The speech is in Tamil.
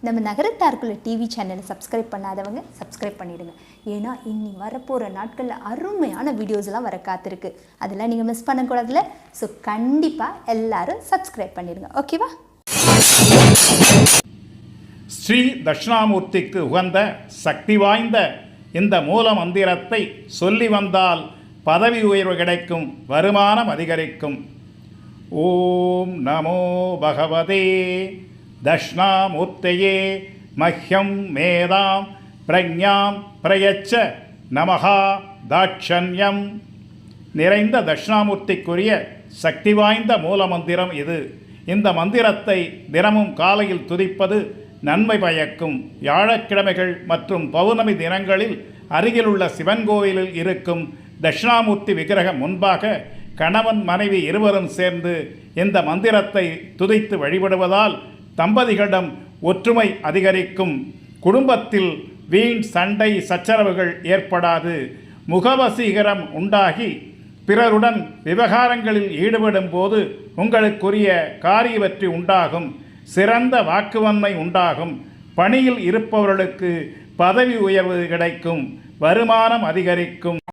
நம்ம நகரத்தார்குள்ள டிவி சேனலை சப்ஸ்கிரைப் பண்ணாதவங்க சப்ஸ்கிரைப் பண்ணிடுங்க. ஏன்னா இன்னி வரப்போகிற நாட்களில் அருமையான வீடியோஸ்லாம் வர காத்திருக்கு. அதெல்லாம் நீங்கள் மிஸ் பண்ணக்கூடாதுல. ஸோ கண்டிப்பாக எல்லாரும் சப்ஸ்கிரைப் பண்ணிடுங்க. ஓகேவா? ஸ்ரீ தட்சிணாமூர்த்திக்கு உகந்த சக்தி வாய்ந்த இந்த மூல மந்திரத்தை சொல்லி வந்தால் பதவி உயர்வு கிடைக்கும், வருமானம் அதிகரிக்கும். ஓம் நமோ பகவதே தட்சிணாமூர்த்தையே மஹ்யம் மேதாம் பிரஞாம் பிரயச்ச நமஹா தாட்சண்யம். நிறைந்த தட்சிணாமூர்த்திக்குரிய சக்தி வாய்ந்த மூல மந்திரம் இது. இந்த மந்திரத்தை தினமும் காலையில் துதிப்பது நன்மை பயக்கும். வியாழக்கிழமைகள் மற்றும் பௌர்ணமி தினங்களில் அருகிலுள்ள சிவன் கோவிலில் இருக்கும் தட்சிணாமூர்த்தி விக்கிரகம் முன்பாக கணவன் மனைவி இருவரும் சேர்ந்து இந்த மந்திரத்தை துதித்து வழிபடுவதால் தம்பதிகளிடம் ஒற்றுமை அதிகரிக்கும். குடும்பத்தில் வீண் சண்டை சச்சரவுகள் ஏற்படாது. முகவசீகரம் உண்டாகி பிறருடன் விவகாரங்களில் ஈடுபடும் போது உங்களுக்குரிய காரிய வெற்றி உண்டாகும். சிறந்த வாக்குவன்மை உண்டாகும். பணியில் இருப்பவர்களுக்கு பதவி உயர்வு கிடைக்கும், வருமானம் அதிகரிக்கும்.